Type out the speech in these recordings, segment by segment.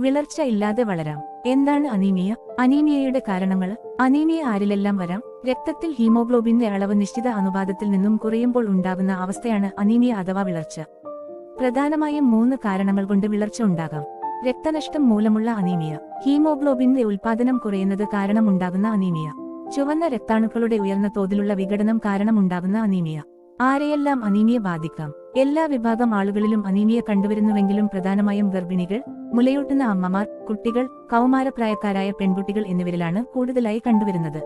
വിളർച്ച ഇല്ലാതെ വളരാം. എന്താണ് അനീമിയ? അനീമിയയുടെ കാരണങ്ങൾ. അനീമിയ ആരിലെല്ലാം വരാം? രക്തത്തിൽ ഹീമോഗ്ലോബിന്റെ അളവ് നിശ്ചിത അനുപാതത്തിൽ നിന്നും കുറയുമ്പോൾ ഉണ്ടാകുന്ന അവസ്ഥയാണ് അനീമിയ അഥവാ വിളർച്ച. പ്രധാനമായും 3 കാരണങ്ങൾ കൊണ്ട് വിളർച്ച ഉണ്ടാകാം. രക്തനഷ്ടം മൂലമുള്ള അനീമിയ, ഹീമോഗ്ലോബിന്റെ ഉൽപാദനം കുറയുന്നത് കാരണമുണ്ടാകുന്ന അനീമിയ, ചുവന്ന രക്താണുക്കളുടെ ഉയർന്ന തോതിലുള്ള വിഘടനം കാരണമുണ്ടാകുന്ന അനീമിയ. ആരെയെല്ലാം അനീമിയ ബാധിക്കാം? എല്ലാ വിഭാഗം ആളുകളിലും അനീമിയ കണ്ടുവരുന്നുവെങ്കിലും പ്രധാനമായും ഗർഭിണികൾ, മുലയൂട്ടുന്ന അമ്മമാർ, കുട്ടികൾ, കൗമാരപ്രായക്കാരായ പെൺകുട്ടികൾ എന്നിവരിലാണ് കൂടുതലായി കണ്ടുവരുന്നത്.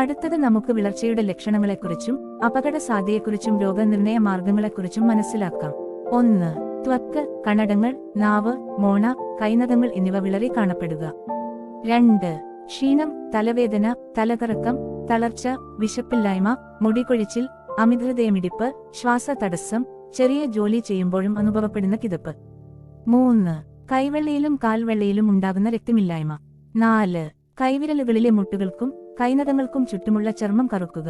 അടുത്തത് നമുക്ക് വിളർച്ചയുടെ ലക്ഷണങ്ങളെക്കുറിച്ചും അപകട സാധ്യതയെക്കുറിച്ചും രോഗനിർണയ മാർഗങ്ങളെക്കുറിച്ചും മനസ്സിലാക്കാം. 1. ത്വക്ക്, കണടങ്ങൾ, നാവ്, മോണ, കൈനഖങ്ങൾ എന്നിവ വിളറി കാണപ്പെടുക. 2. ക്ഷീണം, തലവേദന, തലകറക്കം, തളർച്ച, വിശപ്പില്ലായ്മ, മുടികൊഴിച്ചിൽ, അമിതഹൃദയമിടിപ്പ്, ശ്വാസതടസ്സം, ചെറിയ ജോലി ചെയ്യുമ്പോഴും അനുഭവപ്പെടുന്ന കിതപ്പ്. 3. കൈവെള്ളയിലും കാൽവെള്ളയിലും ഉണ്ടാകുന്ന രക്തമില്ലായ്മ. 4. കൈവിരലുകളിലെ മുട്ടുകൾക്കും കൈനഖങ്ങൾക്കും ചുറ്റുമുള്ള ചർമ്മം കറുക്കുക.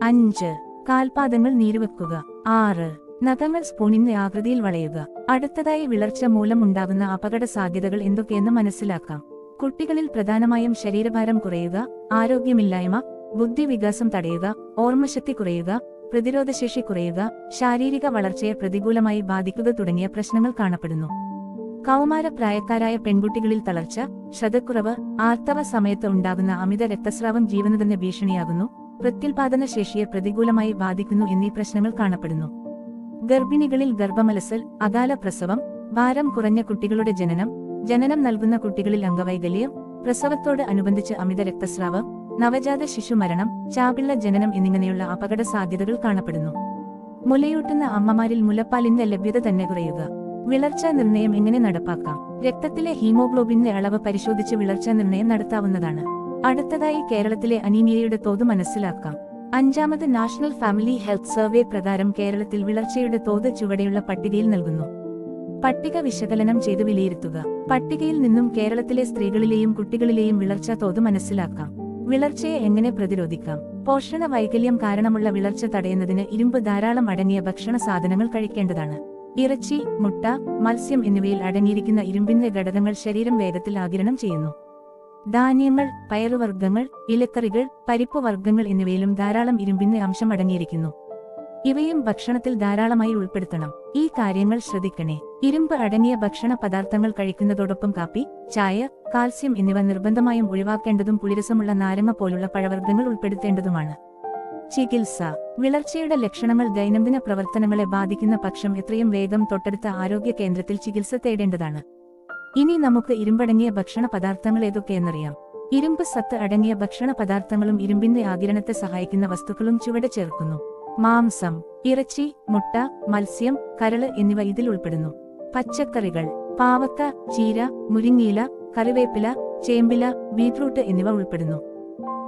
5. കാൽപാദങ്ങൾ നീരുവെക്കുക. 6. നഖങ്ങൾ സ്പൂണിന്റെ ആകൃതിയിൽ വളയുക. അടുത്തതായി വിളർച്ച മൂലമുണ്ടാകുന്ന അപകട സാധ്യതകൾ എന്തൊക്കെയെന്ന് മനസ്സിലാക്കാം. കുട്ടികളിൽ പ്രധാനമായും ശരീരഭാരം കുറയുക, ആരോഗ്യമില്ലായ്മ, ബുദ്ധിവികാസം തടയുക, ഓർമ്മശക്തി കുറയുക, പ്രതിരോധശേഷി കുറയുക, ശാരീരിക വളർച്ചയെ പ്രതികൂലമായി ബാധിക്കുക തുടങ്ങിയ പ്രശ്നങ്ങൾ കാണപ്പെടുന്നു. കൗമാരപ്രായക്കാരായ പെൺകുട്ടികളിൽ തളർച്ച, ശ്രദ്ധക്കുറവ്, ആർത്തവ സമയത്ത് ഉണ്ടാകുന്ന അമിത രക്തസ്രാവം ജീവന് തന്നെ ഭീഷണിയാകുന്നു, പ്രത്യുൽപാദന ശേഷിയെ പ്രതികൂലമായി ബാധിക്കുന്നു എന്നീ പ്രശ്നങ്ങൾ കാണപ്പെടുന്നു. ഗർഭിണികളിൽ ഗർഭമലസൽ, അകാല പ്രസവം, ഭാരം കുറഞ്ഞ കുട്ടികളുടെ ജനനം നൽകുന്ന കുട്ടികളിൽ അംഗവൈകല്യം, പ്രസവത്തോട് അനുബന്ധിച്ച് അമിത രക്തസ്രാവം, നവജാത ശിശുമരണം, ചാപിള്ള ജനനം എന്നിങ്ങനെയുള്ള അപകട സാധ്യതകൾ കാണപ്പെടുന്നു. മുലയൂട്ടുന്ന അമ്മമാരിൽ മുലപ്പാലിന്റെ ലഭ്യത തന്നെ കുറയുക. വിളർച്ചാ നിർണയം എങ്ങനെ നടപ്പാക്കാം? രക്തത്തിലെ ഹീമോഗ്ലോബിന്റെ അളവ് പരിശോധിച്ച് വിളർച്ചാ നിർണയം നടത്താവുന്നതാണ്. അടുത്തതായി കേരളത്തിലെ അനീമിയയുടെ തോത് മനസ്സിലാക്കാം. 5ാമത് നാഷണൽ ഫാമിലി ഹെൽത്ത് സർവേ പ്രകാരം കേരളത്തിൽ വിളർച്ചയുടെ തോത് ചുവടെയുള്ള പട്ടികയിൽ നൽകുന്നു. പട്ടിക വിശകലനം ചെയ്ത് വിലയിരുത്തുക. പട്ടികയിൽ നിന്നും കേരളത്തിലെ സ്ത്രീകളിലെയും കുട്ടികളിലെയും വിളർച്ചാ തോത് മനസ്സിലാക്കാം. വിളർച്ചയെ എങ്ങനെ പ്രതിരോധിക്കാം? പോഷണ വൈകല്യം കാരണമുള്ള വിളർച്ച തടയുന്നതിന് ഇരുമ്പ് ധാരാളം അടങ്ങിയ ഭക്ഷണ സാധനങ്ങൾ കഴിക്കേണ്ടതാണ്. ഇറച്ചി, മുട്ട, മത്സ്യം എന്നിവയിൽ അടങ്ങിയിരിക്കുന്ന ഇരുമ്പിന്റെ ഘടകങ്ങൾ ശരീരം വേഗത്തിൽ ആഗിരണം ചെയ്യുന്നു. ധാന്യങ്ങൾ, പയറുവർഗ്ഗങ്ങൾ, ഇലക്കറികൾ, പരിപ്പുവർഗ്ഗങ്ങൾ എന്നിവയിലും ധാരാളം ഇരുമ്പിന്റെ അംശം അടങ്ങിയിരിക്കുന്നു. ഇവയും ഭക്ഷണത്തിൽ ധാരാളമായി ഉൾപ്പെടുത്തണം. ഈ കാര്യങ്ങൾ ശ്രദ്ധിക്കണേ. ഇരുമ്പ് അടങ്ങിയ ഭക്ഷണ പദാർത്ഥങ്ങൾ കഴിക്കുന്നതോടൊപ്പം കാപ്പി, ചായ, കാൽസ്യം എന്നിവ നിർബന്ധമായും ഒഴിവാക്കേണ്ടതും പുളിരസമുള്ള നാരങ്ങ പോലുള്ള പഴവർഗ്ഗങ്ങൾ ഉൾപ്പെടുത്തേണ്ടതുമാണ്. ചികിത്സ. വിളർച്ചയുടെ ലക്ഷണങ്ങൾ ദൈനംദിന പ്രവർത്തനങ്ങളെ ബാധിക്കുന്ന പക്ഷം എത്രയും വേഗം തൊട്ടടുത്ത ആരോഗ്യ കേന്ദ്രത്തിൽ ചികിത്സ തേടേണ്ടതാണ്. ഇനി നമുക്ക് ഇരുമ്പടങ്ങിയ ഭക്ഷണ പദാർത്ഥങ്ങൾ ഏതൊക്കെയെന്നറിയാം. ഇരുമ്പ് സത്ത് അടങ്ങിയ ഭക്ഷണ പദാർത്ഥങ്ങളും ഇരുമ്പിന്റെ ആഗിരണത്തെ സഹായിക്കുന്ന വസ്തുക്കളും ചുവടെ ചേർക്കുന്നു. മാംസം, ഇറച്ചി, മുട്ട, മത്സ്യം, കരള് എന്നിവ ഇതിൽ ഉൾപ്പെടുന്നു. പച്ചക്കറികൾ, പാവക്ക, ചീര, മുരിങ്ങയില, കറിവേപ്പില, ചേമ്പില, ബീറ്റ്റൂട്ട് എന്നിവ ഉൾപ്പെടുന്നു.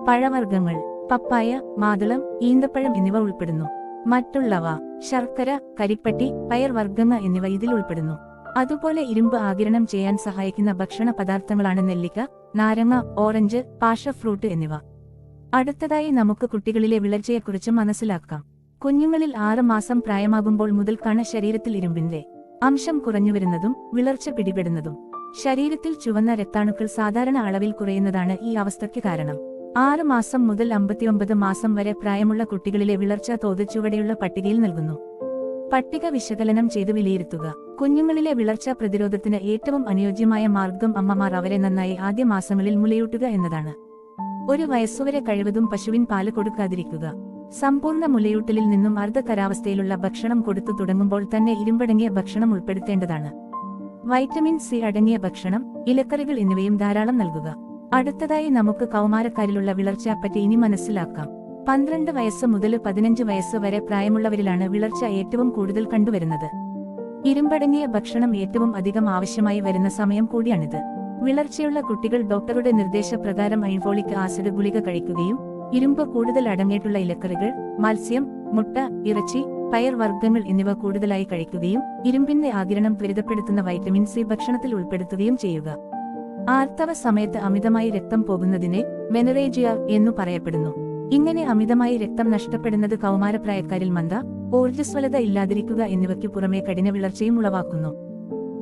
പഴവർഗ്ഗങ്ങൾ, പപ്പായ, മാതളം, ഈന്തപ്പഴം എന്നിവ ഉൾപ്പെടുന്നു. മറ്റുള്ളവ, ശർക്കര, കരിപ്പട്ടി, പയർവർഗ്ഗങ്ങൾ എന്നിവ ഇതിൽ ഉൾപ്പെടുന്നു. അതുപോലെ ഇരുമ്പ് ആഗിരണം ചെയ്യാൻ സഹായിക്കുന്ന ഭക്ഷണ പദാർത്ഥങ്ങളാണ് നെല്ലിക്ക, നാരങ്ങ, ഓറഞ്ച്, പാഷഫ്രൂട്ട് എന്നിവ. അടുത്തതായി നമുക്ക് കുട്ടികളിലെ വിളർച്ചയെക്കുറിച്ച് മനസ്സിലാക്കാം. കുഞ്ഞുങ്ങളിൽ 6 മാസം പ്രായമാകുമ്പോൾ മുതൽക്കാണ് ശരീരത്തിൽ ഇരുമ്പിന്റെ അംശം കുറഞ്ഞുവരുന്നതും വിളർച്ച പിടിപെടുന്നതും. ശരീരത്തിൽ ചുവന്ന രക്താണുക്കൾ സാധാരണ അളവിൽ കുറയുന്നതാണ് ഈ അവസ്ഥയ്ക്ക് കാരണം. 6 മാസം മുതൽ 59 മാസം വരെ പ്രായമുള്ള കുട്ടികളിലെ വിളർച്ചാ തോത് ചുവടെയുള്ള പട്ടികയിൽ നൽകുന്നു. പട്ടിക വിശകലനം ചെയ്ത് വിലയിരുത്തുക. കുഞ്ഞുങ്ങളിലെ വിളർച്ചാ പ്രതിരോധത്തിന് ഏറ്റവും അനുയോജ്യമായ മാർഗം അമ്മമാർ അവരെ നന്നായി ആദ്യ മാസങ്ങളിൽ മുലയൂട്ടുക എന്നതാണ്. 1 വയസ്സുവരെ കഴിവതും പശുവിൻ പാല് കൊടുക്കാതിരിക്കുക. സമ്പൂർണ്ണ മുലയൂട്ടലിൽ നിന്നും അർദ്ധകരാവസ്ഥയിലുള്ള ഭക്ഷണം കൊടുത്തു തുടങ്ങുമ്പോൾ തന്നെ ഇരുമ്പടങ്ങിയ ഭക്ഷണം ഉൾപ്പെടുത്തേണ്ടതാണ്. വൈറ്റമിൻ സി അടങ്ങിയ ഭക്ഷണം, ഇലക്കറികൾ എന്നിവയും ധാരാളം നൽകുക. അടുത്തതായി നമുക്ക് കൗമാരക്കാരിലുള്ള വിളർച്ചയെപ്പറ്റി ഇനി മനസ്സിലാക്കാം. 12 വയസ്സ് മുതൽ 15 വയസ്സ് വരെ പ്രായമുള്ളവരിലാണ് വിളർച്ച ഏറ്റവും കൂടുതൽ കണ്ടുവരുന്നത്. ഇരുമ്പടങ്ങിയ ഭക്ഷണം ഏറ്റവും അധികം ആവശ്യമായി വരുന്ന സമയം കൂടിയാണിത്. വിളർച്ചയുള്ള കുട്ടികൾ ഡോക്ടറുടെ നിർദ്ദേശപ്രകാരം അയൺഫോളിക് ആസിഡ് ഗുളിക കഴിക്കുകയും ഇരുമ്പ് കൂടുതൽ അടങ്ങിയിട്ടുള്ള ഇലക്കറികൾ, മത്സ്യം, മുട്ട, ഇറച്ചി, പയർവർഗ്ഗങ്ങൾ എന്നിവ കൂടുതലായി കഴിക്കുകയും ഇരുമ്പിന്റെ ആഗിരണം ത്വരിതപ്പെടുത്തുന്ന വൈറ്റമിൻ സി ഭക്ഷണത്തിൽ ഉൾപ്പെടുത്തുകയും ചെയ്യുക. ആർത്തവ സമയത്ത് അമിതമായി രക്തം പോകുന്നതിനെ മെനറേജിയ എന്നു പറയപ്പെടുന്നു. ഇങ്ങനെ അമിതമായി രക്തം നഷ്ടപ്പെടുന്നത് കൗമാരപ്രായക്കാരിൽ മന്ദ, ഊർജ്ജസ്വലത ഇല്ലാതിരിക്കുക എന്നിവയ്ക്കു പുറമെ കഠിന വിളർച്ചയും ഉളവാക്കുന്നു.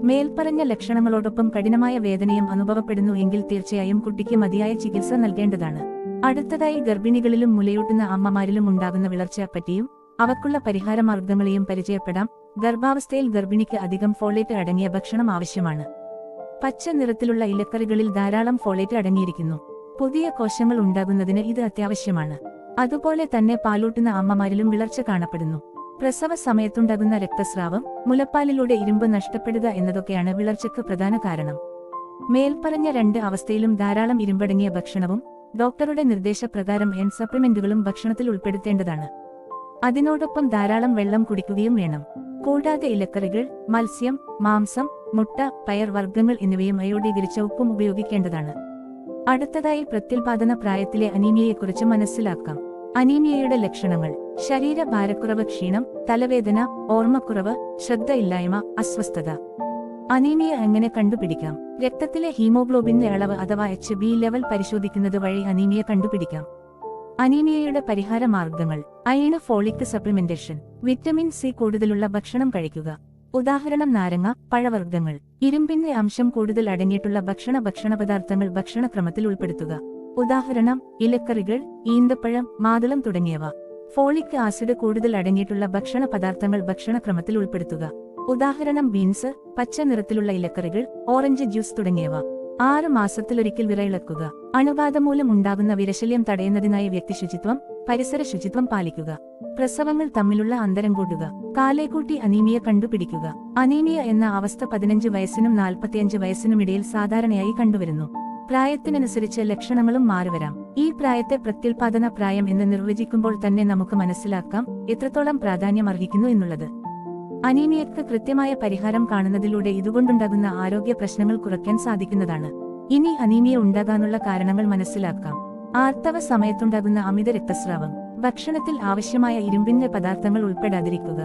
മേൽപ്പറഞ്ഞ ലക്ഷണങ്ങളോടൊപ്പം കഠിനമായ വേദനയും അനുഭവപ്പെടുന്നു എങ്കിൽ തീർച്ചയായും കുട്ടിക്ക് മതിയായ ചികിത്സ നൽകേണ്ടതാണ്. അടുത്തതായി ഗർഭിണികളിലും മുലയൂട്ടുന്ന അമ്മമാരിലും ഉണ്ടാകുന്ന വിളർച്ചയെപ്പറ്റിയും അവക്കുള്ള പരിഹാരമാർഗങ്ങളെയും പരിചയപ്പെടാം. ഗർഭാവസ്ഥയിൽ ഗർഭിണിക്ക് അധികം ഫോളേറ്റ് അടങ്ങിയ ഭക്ഷണം ആവശ്യമാണ്. പച്ച നിറത്തിലുള്ള ഇലക്കറികളിൽ ധാരാളം ഫോളേറ്റ് അടങ്ങിയിരിക്കുന്നു. പുതിയ കോശങ്ങൾ ഉണ്ടാകുന്നതിന് ഇത് അത്യാവശ്യമാണ്. അതുപോലെ തന്നെ പാലൂട്ടുന്ന അമ്മമാരിലും വിളർച്ച കാണപ്പെടുന്നു. പ്രസവ സമയത്തുണ്ടാകുന്ന രക്തസ്രാവം, മുലപ്പാലിലൂടെ ഇരുമ്പ് നഷ്ടപ്പെടുക എന്നതൊക്കെയാണ് വിളർച്ചയ്ക്ക് പ്രധാന കാരണം. മേൽപ്പറഞ്ഞ 2 അവസ്ഥയിലും ധാരാളം ഇരുമ്പടങ്ങിയ ഭക്ഷണവും ഡോക്ടറുടെ നിർദ്ദേശപ്രകാരം സപ്ലിമെന്റുകളും ഭക്ഷണത്തിൽ ഉൾപ്പെടുത്തേണ്ടതാണ്. അതിനോടൊപ്പം ധാരാളം വെള്ളം കുടിക്കുകയും വേണം. കൂടാതെ ഇലക്കറികൾ, മത്സ്യം, മാംസം, മുട്ട, പയർ വർഗ്ഗങ്ങൾ എന്നിവയും അയോഡീകരിച്ച ഉപ്പും ഉപയോഗിക്കേണ്ടതാണ്. അടുത്തതായി പ്രത്യുൽപാദന പ്രായത്തിലെ അനീമിയയെക്കുറിച്ച് മനസ്സിലാക്കാം. അനീമിയയുടെ ലക്ഷണങ്ങൾ: ശരീരഭാരക്കുറവ്, ക്ഷീണം, തലവേദന, ഓർമ്മക്കുറവ്, ശ്രദ്ധയില്ലായ്മ, അസ്വസ്ഥത. അനീമിയ എങ്ങനെ കണ്ടുപിടിക്കാം? രക്തത്തിലെ ഹീമോഗ്ലോബിന്റെ അളവ് അഥവാ HB ലെവൽ പരിശോധിക്കുന്നത് വഴി അനീമിയ കണ്ടുപിടിക്കാം. അനീമിയയുടെ പരിഹാര മാർഗങ്ങൾ: iron, folic supplementation, vitamin C കൂടുതലുള്ള ഭക്ഷണം കഴിക്കുക. ഉദാഹരണം നാരങ്ങ, പഴവർഗ്ഗങ്ങൾ. ഇരുമ്പിന്റെ അംശം കൂടുതൽ അടങ്ങിയിട്ടുള്ള ഭക്ഷണപദാർത്ഥങ്ങൾ ഭക്ഷണക്രമത്തിൽ ഉൾപ്പെടുത്തുക. ഉദാഹരണം ഇലക്കറികൾ, ഈന്തപ്പഴം, മാതളം തുടങ്ങിയവ. ഫോളിക് ആസിഡ് കൂടുതൽ അടങ്ങിയിട്ടുള്ള ഭക്ഷണപദാർത്ഥങ്ങൾ ഭക്ഷണക്രമത്തിൽ ഉൾപ്പെടുത്തുക. ഉദാഹരണം ബീൻസ്, പച്ച നിറത്തിലുള്ള ഇലക്കറികൾ, ഓറഞ്ച് ജ്യൂസ് തുടങ്ങിയവ. 6 മാസത്തിലൊരിക്കൽ വിറയിളക്കുക. അണുബാധ മൂലം ഉണ്ടാകുന്ന വിരശല്യം തടയുന്നതിനായി വ്യക്തിശുചിത്വം, പരിസര ശുചിത്വം പാലിക്കുക. പ്രസവങ്ങൾ തമ്മിലുള്ള അന്തരം കൂട്ടുക. കാലേക്കൂട്ടി അനീമിയ കണ്ടുപിടിക്കുക. അനീമിയ എന്ന അവസ്ഥ 15 വയസ്സിനും 45 വയസ്സിനുമിടയിൽ സാധാരണയായി കണ്ടുവരുന്നു. പ്രായത്തിനനുസരിച്ച് ലക്ഷണങ്ങളും മാറിവരാം. ഈ പ്രായത്തെ പ്രത്യുൽപാദന പ്രായം എന്ന് നിർവചിക്കുമ്പോൾ തന്നെ നമുക്ക് മനസ്സിലാക്കാം എത്രത്തോളം പ്രാധാന്യം അർഹിക്കുന്നു എന്നുള്ളത്. അനീമിയക്ക് കൃത്യമായ പരിഹാരം കാണുന്നതിലൂടെ ഇതുകൊണ്ടുണ്ടാകുന്ന ആരോഗ്യ പ്രശ്നങ്ങൾ കുറയ്ക്കാൻ സാധിക്കുന്നതാണ്. ഇനി അനീമിയ ഉണ്ടാകാനുള്ള കാരണങ്ങൾ മനസ്സിലാക്കാം. ആർത്തവ സമയത്തുണ്ടാകുന്ന അമിത രക്തസ്രാവം, ഭക്ഷണത്തിൽ ആവശ്യമായ ഇരുമ്പിന്റെ പദാർത്ഥങ്ങൾ ഉൾപ്പെടാതിരിക്കുക,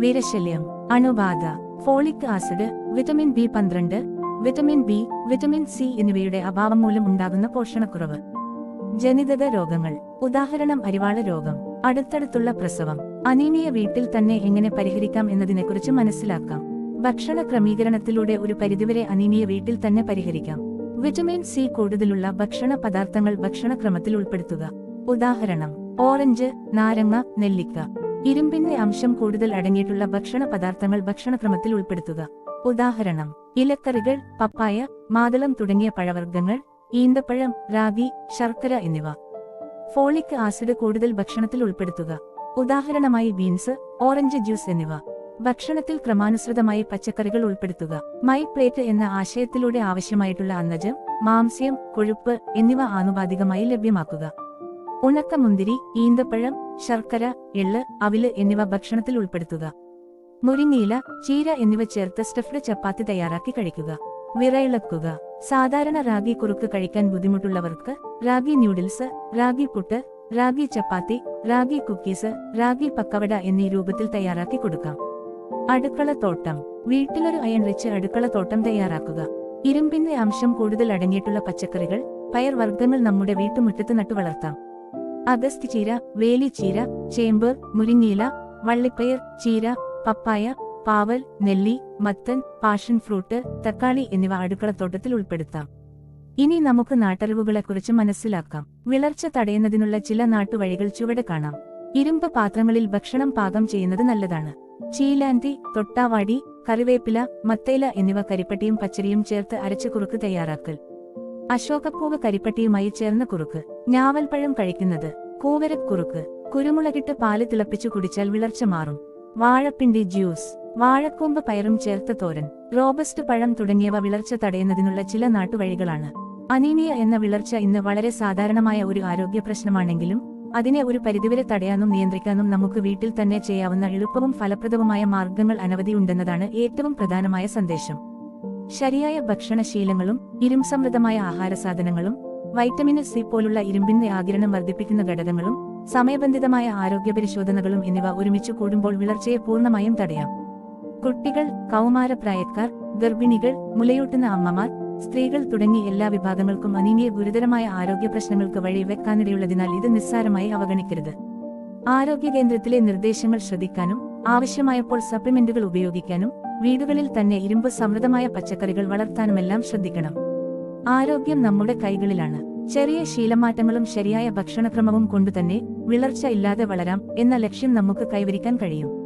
വിരശല്യം, അണുബാധ, folic acid, vitamin B12, vitamin B, vitamin C എന്നിവയുടെ അഭാവം മൂലം ഉണ്ടാകുന്ന പോഷണക്കുറവ്. ജനിതക രോഗങ്ങൾ, ഉദാഹരണം അരിവാള രോഗം. അടുത്തടുത്തുള്ള പ്രസവം. അനീമിയ വീട്ടിൽ തന്നെ എങ്ങനെ പരിഹരിക്കാം എന്നതിനെക്കുറിച്ച് മനസ്സിലാക്കാം. ഭക്ഷണ ക്രമീകരണത്തിലൂടെ ഒരു പരിധിവരെ അനീമിയ വീട്ടിൽ തന്നെ പരിഹരിക്കാം. വിറ്റമിൻ സി കൂടുതലുള്ള ഭക്ഷണ പദാർത്ഥങ്ങൾ ഭക്ഷണക്രമത്തിൽ ഉൾപ്പെടുത്തുക. ഉദാഹരണം ഓറഞ്ച്, നാരങ്ങ, നെല്ലിക്ക. ഇരുമ്പിന്റെ അംശം കൂടുതൽ അടങ്ങിയിട്ടുള്ള ഭക്ഷണ പദാർത്ഥങ്ങൾ ഭക്ഷണക്രമത്തിൽ ഉൾപ്പെടുത്തുക. ഉദാഹരണം ഇലക്കറികൾ, പപ്പായ, മാതളം തുടങ്ങിയ പഴവർഗ്ഗങ്ങൾ, ഈന്തപ്പഴം, റാഗി, ശർക്കര എന്നിവ. ഫോളിക് ആസിഡ് കൂടുതൽ ഭക്ഷണത്തിൽ ഉൾപ്പെടുത്തുക. ഉദാഹരണമായി ബീൻസ്, ഓറഞ്ച് ജ്യൂസ് എന്നിവ. ഭക്ഷണത്തിൽ ക്രമാനുസൃതമായി പച്ചക്കറികൾ ഉൾപ്പെടുത്തുക. മൈ പ്ലേറ്റ് എന്ന ആശയത്തിലൂടെ ആവശ്യമായിട്ടുള്ള അന്നജം, മാംസ്യം, കൊഴുപ്പ് എന്നിവ ആനുപാതികമായി ലഭ്യമാക്കുക. ഉണക്കമുന്തിരി, ഈന്തപ്പഴം, ശർക്കര, എള്ള്, അവില് എന്നിവ ഭക്ഷണത്തിൽ ഉൾപ്പെടുത്തുക. മുരിങ്ങയില, ചീര എന്നിവ ചേർത്ത് സ്റ്റഫ്ഡ് ചപ്പാത്തി തയ്യാറാക്കി കഴിക്കുക. വിറയിളക്കുക. സാധാരണ റാഗി കുറുക്ക് കഴിക്കാൻ ബുദ്ധിമുട്ടുള്ളവർക്ക് റാഗി ന്യൂഡിൽസ്, റാഗി പുട്ട്, റാഗി ചപ്പാത്തി, റാഗി കുക്കീസ്, റാഗി പക്കവട എന്നീ രൂപത്തിൽ തയ്യാറാക്കി കൊടുക്കാം. അടുക്കളത്തോട്ടം. വീട്ടിലൊരു അയൺ റിച്ച് അടുക്കളത്തോട്ടം തയ്യാറാക്കുക. ഇരുമ്പിന്റെ അംശം കൂടുതൽ അടങ്ങിയിട്ടുള്ള പച്ചക്കറികൾ, പയർ വർഗ്ഗങ്ങൾ നമ്മുടെ വീട്ടുമുറ്റത്ത് നട്ടുവളർത്താം. അഗസ്ത്യ ചീര, വേലിച്ചീര, ചേമ്പ്, മുരിങ്ങയില, വള്ളിപ്പയർ, ചീര, പപ്പായ, പാവൽ, നെല്ലി, മത്തൻ, പാഷൻ ഫ്രൂട്ട്, തക്കാളി എന്നിവ അടുക്കളത്തോട്ടത്തിൽ ഉൾപ്പെടുത്താം. ഇനി നമുക്ക് നാട്ടറിവുകളെക്കുറിച്ച് മനസ്സിലാക്കാം. വിളർച്ച തടയുന്നതിനുള്ള ചില നാട്ടുവഴികൾ ചുവടെ കാണാം. ഇരുമ്പ് പാത്രങ്ങളിൽ ഭക്ഷണം പാകം ചെയ്യുന്നത് നല്ലതാണ്. ചീലാന്തി, തൊട്ടാവാടി, കറിവേപ്പില, മത്തയില എന്നിവ കരിപ്പട്ടിയും പച്ചരിയും ചേർത്ത് അരച്ച കുറുക്ക് തയ്യാറാക്കൽ. അശോകപ്പൂവ് കരിപ്പട്ടിയുമായി ചേർന്ന കുറുക്ക്. ഞാവൽപ്പഴം കഴിക്കുന്നത്. കൂവരക്കുറുക്ക്. കുരുമുളകിട്ട് പാല് തിളപ്പിച്ചു കുടിച്ചാൽ വിളർച്ച മാറും. വാഴപ്പിണ്ടി ജ്യൂസ്. വാഴക്കൂമ്പ് പയറും ചേർത്ത തോരൻ. റോബസ്റ്റ് പഴം തുടങ്ങിയവ വിളർച്ച തടയുന്നതിനുള്ള ചില നാട്ടുവഴികളാണ്. അനീമിയ എന്ന വിളർച്ച ഇന്ന് വളരെ സാധാരണമായ ഒരു ആരോഗ്യ പ്രശ്നമാണെങ്കിലും അതിനെ ഒരു പരിധിവരെ തടയാനും നിയന്ത്രിക്കാനും നമുക്ക് വീട്ടിൽ തന്നെ ചെയ്യാവുന്ന എളുപ്പവും ഫലപ്രദവുമായ മാർഗങ്ങൾ അനവധിയുണ്ടെന്നതാണ് ഏറ്റവും പ്രധാനമായ സന്ദേശം. ശരിയായ ഭക്ഷണശീലങ്ങളും ഇരുംസമൃദ്ധമായ ആഹാരസാധനങ്ങളും വൈറ്റമിൻ സി പോലുള്ള ഇരുമ്പിന്റെ ആഗിരണം വർദ്ധിപ്പിക്കുന്ന ഘടകങ്ങളും സമയബന്ധിതമായ ആരോഗ്യപരിശോധനകളും എന്നിവ ഒരുമിച്ച് കൂടുമ്പോൾ വിളർച്ചയെ പൂർണ്ണമായും തടയാം. കുട്ടികൾ, കൗമാരപ്രായക്കാർ, ഗർഭിണികൾ, മുലയൂട്ടുന്ന അമ്മമാർ, സ്ത്രീകൾ തുടങ്ങി എല്ലാ വിഭാഗങ്ങൾക്കും അനീമിയ ഗുരുതരമായ ആരോഗ്യ പ്രശ്നങ്ങൾക്ക് വഴി വെക്കാനിടയുള്ളതിനാൽ ഇത് നിസ്സാരമായി അവഗണിക്കരുത്. ആരോഗ്യ കേന്ദ്രത്തിലെ നിർദ്ദേശങ്ങൾ ശ്രദ്ധിക്കാനും ആവശ്യമായപ്പോൾ സപ്ലിമെന്റുകൾ ഉപയോഗിക്കാനും വീടുകളിൽ തന്നെ ഇരുമ്പ് സമൃദ്ധമായ പച്ചക്കറികൾ വളർത്താനുമെല്ലാം ശ്രദ്ധിക്കണം. ആരോഗ്യം നമ്മുടെ കൈകളിലാണ്. ചെറിയ ശീലമാറ്റങ്ങളും ശരിയായ ഭക്ഷണക്രമവും കൊണ്ടുതന്നെ വിളർച്ച ഇല്ലാതെ വളരാം എന്ന ലക്ഷ്യം നമുക്ക് കൈവരിക്കാൻ കഴിയും.